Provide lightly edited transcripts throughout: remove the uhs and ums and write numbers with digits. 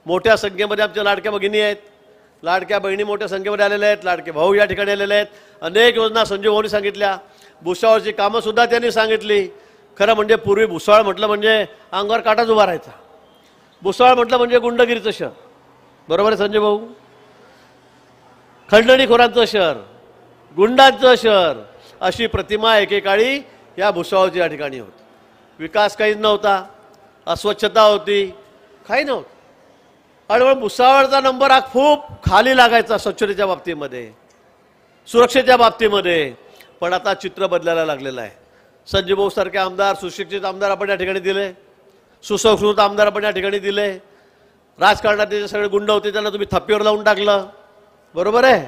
मोठ्या संख्येमध्ये आमच्या लाडक्या भगिनी आहेत, लाडक्या बहिणी मोठ्या संख्येमध्ये आलेल्या आहेत, लाडके भाऊ या ठिकाणी आलेले आहेत. अनेक योजना संजीव भाऊंनी सांगितल्या, भुसावळची कामंसुद्धा त्यांनी सांगितली. खरं म्हणजे पूर्वी भुसावळ म्हटलं म्हणजे अंगावर काटाच उभा राहायचा. भुसावळ म्हटलं म्हणजे गुंडगिरीचं शहर, बरोबर आहे संजय भाऊ? खंडणीखोरांचं शहर, गुंडांचं शहर, अशी प्रतिमा एकेकाळी या भुसावळची या ठिकाणी होती. विकास काहीच नव्हता, अस्वच्छता होती, काही नव्हतं. आणि भुसावळचा नंबर हा खूप खाली लागायचा स्वच्छतेच्या बाबतीमध्ये, सुरक्षेच्या बाबतीमध्ये. पण आता चित्र बदलायला लागलेलं आहे. संजय भाऊ सारखे आमदार, सुशिक्षित आमदार आपण या ठिकाणी दिले, सुसंस्कृत आमदार आपण या ठिकाणी दिले. राजकारणात जे सगळे गुंड होते त्यांना तुम्ही थप्पीवर लावून टाकलं, बरोबर आहे?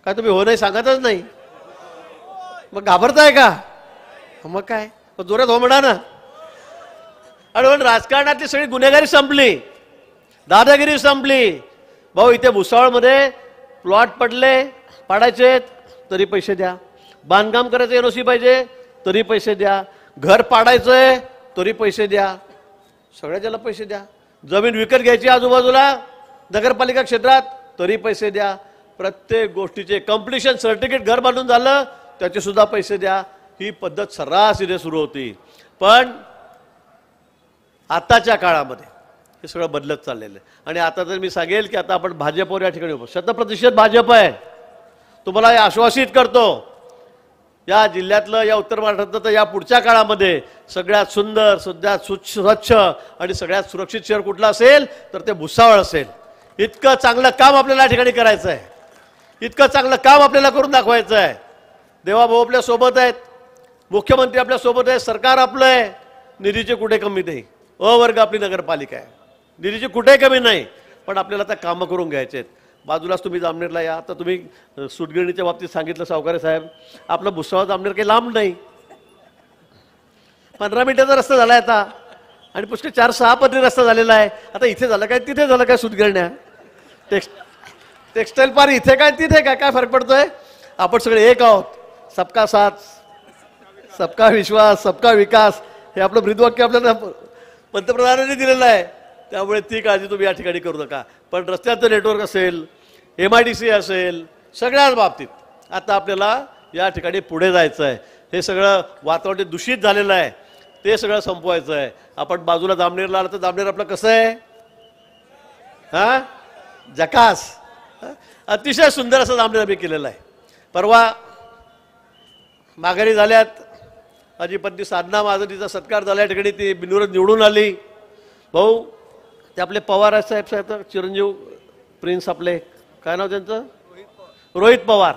काय तुम्ही हो नाही सांगतच नाही, मग घाबरताय का? मग काय, जोरात हो म्हणा ना. आणि म्हणून राजकारणातली सगळी गुन्हेगारी संपली, दादागिरी संपली. भाऊ इथे भुसावळमध्ये प्लॉट पाडायचे तरी पैसे द्या, बांधकाम करायचं एनओसी पाहिजे तरी पैसे द्या, घर पाडायचंय तरी पैसे द्या, सगळ्याच्याला पैसे द्या. जमीन विकत घ्यायची आजूबाजूला नगरपालिका क्षेत्रात तरी पैसे द्या. प्रत्येक गोष्टीचे कंप्लीशन सर्टिफिकेट, घर बांधून झालं त्याचे सुद्धा पैसे द्या. ही पद्धत सर्रास इथे सुरू होती. पण आताच्या काळामध्ये हे सगळं बदलत चाललेलं आहे. आणि आता तर मी सांगेल की आता आपण भाजपवर या ठिकाणी 100% भाजप आहे. तुम्हाला हे आश्वासित करतो, या जिल्ह्यातलं, या उत्तर महाराष्ट्रातलं तर या पुढच्या काळामध्ये सगळ्यात सुंदर, सगळ्यात स्वच्छ आणि सगळ्यात सुरक्षित शहर कुठलं असेल तर ते भुसावळ असेल. इतकं चांगलं काम आपल्याला या ठिकाणी करायचं आहे, इतकं चांगलं काम आपल्याला करून दाखवायचं आहे. देवाभाऊ आपल्या सोबत आहेत, मुख्यमंत्री आपल्या सोबत आहे, सरकार आपलं आहे. निधीची कुठे कमी नाही, अ वर्ग आपली नगरपालिका आहे, निधीची कुठे कमी नाही. पण आपल्याला आता कामं करून घ्यायचे आहेत. बाजूलाच तुम्ही जामनेरला या. आता तुम्ही सुटगिरणीच्या बाबतीत सांगितलं सावकारे साहेब, आपलं भुसावळ जामनेर काही लांब नाही, 15 मिनिटाचा रस्ता झाला आहे आता. आणि पुष्कळ 4-6 पदरी रस्ता झालेला आहे. आता इथे झालं काय तिथे झालं काय सुटगिरण्या, टेक्स्टाईल पार्क इथे काय तिथे काय, काय फरक पडतोय? आपण सगळे एक आहोत. सबका साथ, सबका विश्वास, सबका विकास हे आपलं ब्रीदवाक्य आपल्याला पंतप्रधानांनी दिलेलं आहे. त्यामुळे ती काळजी तुम्ही या ठिकाणी करू नका. पण रस्त्याचं नेटवर्क असेल, MIDC असेल, सगळ्याच बाबतीत आता आपल्याला या ठिकाणी पुढे जायचं आहे. हे सगळं वातावरण दूषित झालेलं आहे, ते सगळं संपवायचं आहे. आपण बाजूला जामनेरला आलं तर जामनेर आपलं कसं आहे? हां, जकास, अतिशय सुंदर असं जामनेर आम्ही केलेलं आहे. परवा माघारी झाल्यात, माझी पत्नी साधना, माझा तिचा सत्कार झाला, या ठिकाणी ती बिनविरोध निवडून आली. भाऊ ते आपले पवार साहेब चिरंजीव प्रिन्स, आपले काय नाव त्यांचं, रोहित पवार,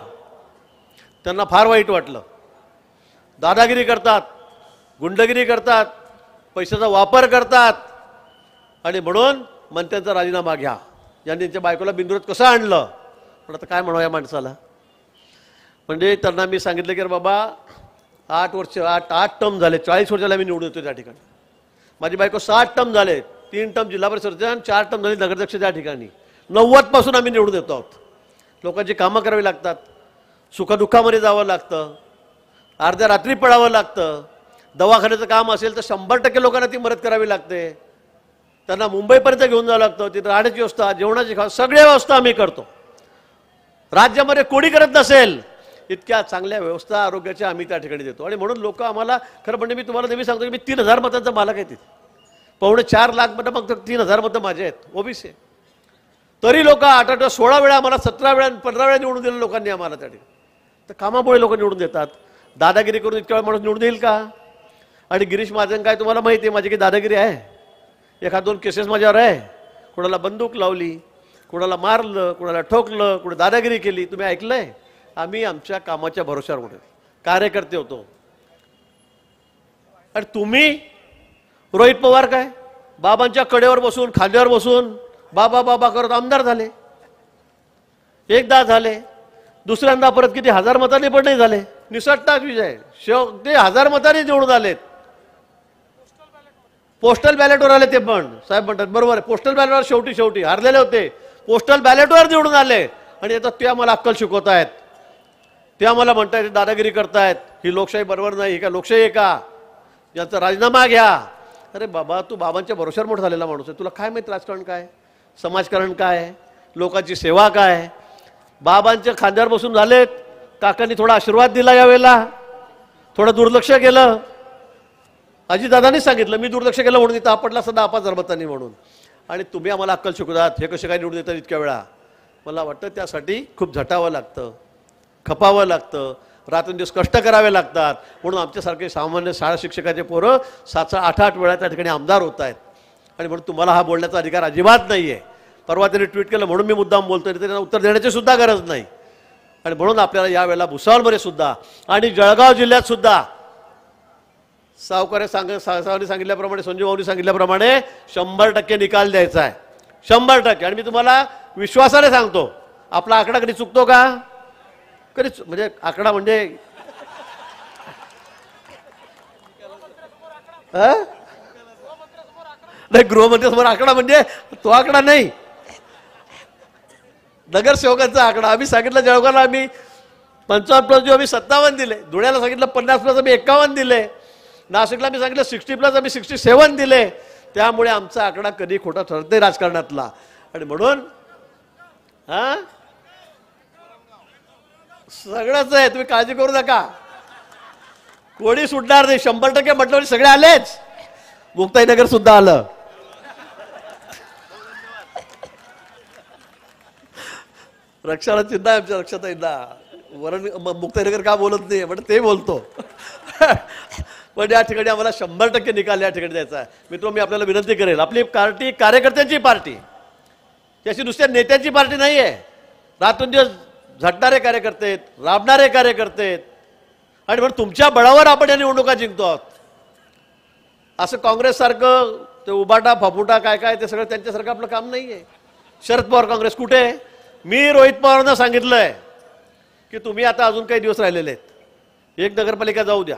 त्यांना फार वाईट वाटलं. दादागिरी करतात, गुंडगिरी करतात, पैशाचा वापर करतात आणि म्हणून मंत्र्यांचा राजीनामा घ्या. यांनी त्यांच्या बायकोला बिनविरोध कसं आणलं. पण आता काय म्हणावं या माणसाला. म्हणजे त्यांना मी सांगितलं की बाबा 8 वर्ष 8 टर्म झाले, 40 वर्षाला मी निवडून येतो त्या ठिकाणी. माझी बायको 7 टर्म झाले, 3 टर्म जिल्हा परिषदचे आणि 4 टर्म झाले नगराध्यक्ष त्या ठिकाणी. 90 पासून आम्ही निवडून येतो आहोत. लोकांची कामं करावी लागतात, सुखदुःखामध्ये जावं लागतं, अर्ध्या रात्री पडावं लागतं. दवाखान्याचं काम असेल तर 100% लोकांना ती मदत करावी लागते. त्यांना मुंबईपर्यंत घेऊन जावं लागतं. तिथं राहण्याची व्यवस्था, जेवणाची सगळ्या व्यवस्था आम्ही करतो. राज्यामध्ये कोणी करत नसेल इतक्या चांगल्या व्यवस्था आरोग्याच्या आम्ही त्या ठिकाणी देतो. आणि म्हणून लोक आम्हाला, खरं म्हणजे मी तुम्हाला नेहमी सांगतो की मी 3000 मतांचा मालक आहे. तिथे 4.25 लाख मतं, मग 3000 मतं माझे आहेत, ओबीसी. तरी लोक 8 16 वेळा आम्हाला, 17 वेळा 15 वेळा निवडून दिलं लोकांनी आम्हाला त्या ठिकाणी. तर कामामुळे लोक निवडून देतात. दादागिरी करून इतक्या वेळा माणूस निवडून देईल का? आणि गिरीश महाजन काय तुम्हाला माहिती आहे माझी काही दादागिरी आहे? 1-2 केसेस माझ्यावर आहे. कोणाला बंदूक लावली, कोणाला मारलं, कोणाला ठोकलं, कोणी दादागिरी केली, तुम्ही ऐकलंय? आम्ही आमच्या कामाच्या भरोश्यावर होतो, कार्यकर्ते होतो. आणि तुम्ही रोहित पवार काय बाबांच्या कडेवर बसून, खांद्यावर बसून बाबा बाबा करत आमदार झाले. एकदा झाले, दुसऱ्यांदा परत किती 1000 मतांनी पण नाही झाले. निसटता विजय, ते 1000 मतांनी निवडून आलेत. पोस्टल बॅलेटवर आले ते पण. साहेब म्हणतात बरोबर आहे, पोस्टल बॅलेटवर शेवटी हारलेले होते, पोस्टल बॅलेटवर निवडून आले. आणि आता ते आम्हाला अक्कल शिकवत आहेत, ते आम्हाला म्हणतायत दादागिरी करतायत, ही लोकशाही बरोबर नाही. ही का लोकशाही आहे का? याचा राजीनामा घ्या. अरे बाबा, तू बाबांच्या भरोश्यावर मोठा झालेला माणूस आहे, तुला काय माहिती राजकारण काय? समाजकारण काय, लोकांची सेवा काय. बाबांच्या खांद्यावर बसून झालेत, काकांनी थोडा आशीर्वाद दिला यावेळेला, थोडं दुर्लक्ष केलं. अजितदादांनी सांगितलं मी दुर्लक्ष केलं म्हणून इथं आपटला सदा आपा जरबतानी म्हणून. आणि तुम्ही आम्हाला अक्कल शिकवतात, हे कसे काय निवडून देतात इतक्या वेळा. मला वाटतं त्यासाठी खूप झटावं लागतं, खपावं लागतं, रात्रंदिवस कष्ट करावे लागतात. म्हणून आमच्यासारखे सामान्य शाळा शिक्षकाचे पोरं 7-7, 8-8 वेळा त्या ठिकाणी आमदार होत आहेत. आणि म्हणून तुम्हाला हा बोलण्याचा अधिकार अजिबात नाही आहे. परवा त्यांनी ट्विट केलं म्हणून मी मुद्दाम बोलतोय, त्यांना उत्तर देण्याची सुद्धा गरज नाही. आणि म्हणून आपल्याला यावेळेला भुसावळमध्ये सुद्धा आणि जळगाव जिल्ह्यात सुद्धा सावकारे सावकारांनी सांगितल्याप्रमाणे, संजय भाऊंनी सांगितल्याप्रमाणे 100% निकाल द्यायचा आहे, 100%. आणि मी तुम्हाला विश्वासाने सांगतो, आपला आकडा कधी चुकतो का? कधी म्हणजे आकडा म्हणजे नाही, गृहमंत्र्यासमोर आकडा म्हणजे तो आकडा नाही, नगरसेवकांचा आकडा. आम्ही सांगितलं जळगावला आम्ही 55+ आम्ही 57 दिले, धुळ्याला सांगितलं 50+ आम्ही 51 दिले, नाशिकला मी सांगितलं 60+ आम्ही 67 दिले. त्यामुळे आमचा आकडा कधी खोटा ठरत नाही राजकारणातला. आणि म्हणून सगळंच आहे, तुम्ही काळजी करू नका, कोणी सुटणार नाही. 100% म्हटलं सगळे आलेच, मुक्ताईनगर सुद्धा आलं. रक्षाला चिंता आहे आमच्या रक्षाताईंना, वरण मुक्ताईनगर का बोलत नाही म्हणजे ते बोलतो. पण या ठिकाणी आम्हाला 100% निकाल या ठिकाणी द्यायचा आहे. मित्र, मी आपल्याला विनंती करेल, आपली पार्टी कार्यकर्त्यांची पार्टी, त्याची नुसत्या नेत्यांची पार्टी नाही आहे. रात्रंदिवस झटणारे कार्यकर्ते आहेत, राबणारे कार्यकर्ते आहेत. आणि म्हणून तुमच्या बळावर आपण या निवडणुका जिंकतो आहोत. असं काँग्रेससारखं ते उबाटा फापुटा काय काय ते सगळं त्यांच्यासारखं आपलं काम नाही आहे. शरद पवार काँग्रेस कुठे? मी रोहित पवारांना सांगितलंय की तुम्ही आता अजून काही दिवस राहिलेले आहेत, एक नगरपालिका जाऊ द्या,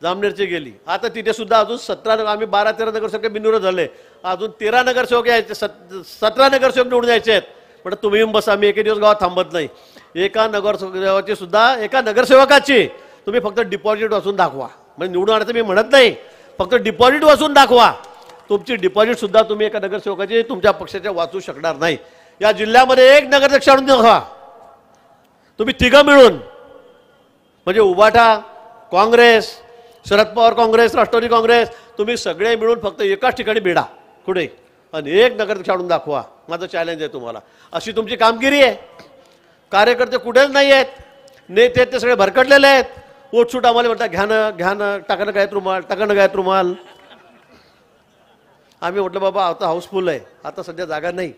जामनेरची गेली, आता तिथे सुद्धा अजून 17, आम्ही 12-13 नगरसेवक बिनविरोध झाले, अजून 13 नगरसेवक यायचे, 17 नगरसेवक निवडून यायचे आहेत. पण तुम्ही येऊन बसा, मी एके दिवस गावात थांबत नाही. एका नगरसेवकाची सुद्धा, एका नगरसेवकाची तुम्ही फक्त डिपॉझिट वाचून दाखवा. म्हणजे निवडून आणायचं मी म्हणत नाही, फक्त डिपॉझिट वाचून दाखवा. तुमची डिपॉझिट सुद्धा तुम्ही एका नगरसेवकाची तुमच्या पक्षाच्या वाचू शकणार नाही. या जिल्ह्यामध्ये एक नगराध्यक्ष आणून दाखवा तुम्ही तिघं मिळून, म्हणजे उबाटा काँग्रेस, शरद पवार काँग्रेस, राष्ट्रवादी काँग्रेस, तुम्ही सगळे मिळून फक्त एकाच ठिकाणी भिडा कुठे आणि एक नगराध्यक्ष आणून दाखवा. माझं चॅलेंज आहे तुम्हाला. अशी तुमची कामगिरी आहे. कार्यकर्ते कुठेच नाही आहेत, नेते आहेत ते सगळे भरकटलेले आहेत. पोटसूट आम्हाला म्हणतात घ्यानं टाकणं काय रुमाल, टाकणं काय रुमाल. आम्ही म्हटलं बाबा आता हाऊसफुल आहे, आता सध्या जागा नाही,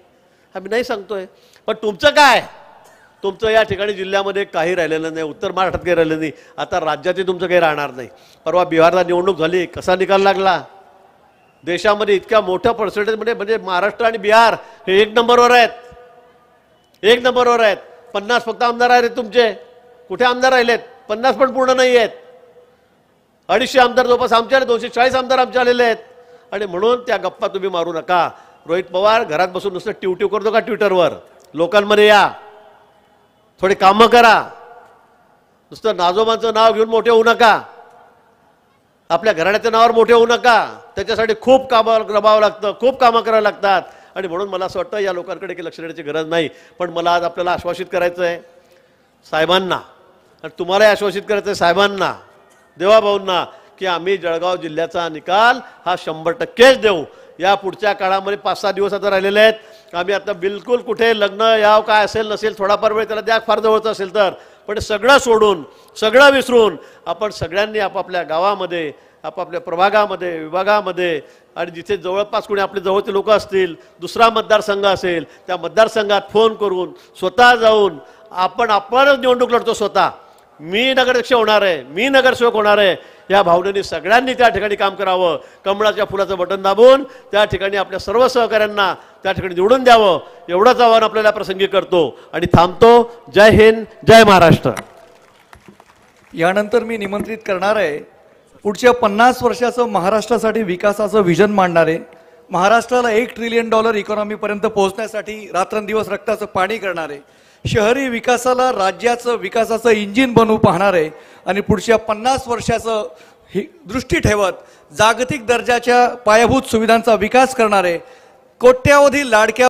आम्ही नाही सांगतोय. पण तुमचं काय? तुमचं या ठिकाणी जिल्ह्यामध्ये काही राहिलेलं नाही, उत्तर महाराष्ट्रात काही राहिलं नाही, आता राज्यातही तुमचं काही राहणार नाही. परवा बिहारला निवडणूक झाली, कसा निकाल लागला? देशामध्ये इतक्या मोठ्या पर्सेंटेजमध्ये म्हणजे महाराष्ट्र आणि बिहार हे 1 नंबरवर आहेत, 1 नंबरवर आहेत. 50 फक्त आमदार आहेत तुमचे. कुठे आमदार राहिलेत? 50 पण पूर्ण नाही आहेत. 250 आमदार जवळपास आमचे आले, 240 आमदार आमचे आलेले आहेत. आणि म्हणून त्या गप्पा तुम्ही मारू नका. रोहित पवार घरात बसून नुसतं टिवटिव करतो का ट्विटरवर? लोकांमध्ये या, थोडी कामं करा. नुसतं नाजोबांचं नाव घेऊन मोठे होऊ नका, आपल्या घराण्याच्या नावावर मोठे होऊ नका. त्याच्यासाठी खूप कामं रबावं लागतं, खूप कामं करावं लागतात. आणि म्हणून मला असं वाटतं या लोकांकडे काही लक्ष देण्याची गरज नाही. पण मला आज आपल्याला आश्वासित करायचं आहे साहेबांना, आणि तुम्हालाही आश्वासित करायचं आहे साहेबांना, देवाभाऊंना, की आम्ही जळगाव जिल्ह्याचा निकाल हा 100%च देऊ. या पुढच्या काळामध्ये 5-6 दिवस आता राहिलेले आहेत. आम्ही आता बिलकुल कुठे लग्न याव काय असेल नसेल, थोडाफार वेळ त्याला द्या, फार जवळचं असेल तर, पण सगळं सोडून, सगळं विसरून आपण सगळ्यांनी आपापल्या गावामध्ये, आपापल्या प्रभागामध्ये, विभागामध्ये, आणि जिथे जवळपास कोणी आपले जवळचे लोक असतील, दुसरा मतदारसंघ असेल, त्या मतदारसंघात फोन करून स्वतः जाऊन आपणच निवडणूक लढतो. स्वतः मी नगराध्यक्ष होणार आहे, मी नगरसेवक होणार आहे, या भावनेने सगळ्यांनी त्या ठिकाणी काम करावं. कमळाच्या फुलाचं बटन दाबून त्या ठिकाणी आपल्या सर्व सहकाऱ्यांना त्या ठिकाणी निवडून द्यावं, एवढंच आव्हान आपल्याला प्रसंगी करतो आणि थांबतो. जय हिंद, जय महाराष्ट्र. यानंतर मी निमंत्रित करणार आहे पुढच्या 50 वर्षाचं महाराष्ट्रासाठी विकासाचं विजन मांडणारे, महाराष्ट्राला $1 ट्रिलियन इकॉनॉमीपर्यंत पोहोचण्यासाठी रात्रंदिवस रक्ताचं पाणी करणारे, शहरी विकासाला राज्याचं विकासाचं इंजिन बनवू पाहणारे आणि पुढच्या 50 वर्षाचं दृष्टी ठेवत जागतिक दर्जाच्या पायाभूत सुविधांचा विकास करणारे, कोट्यावधी लाडक्या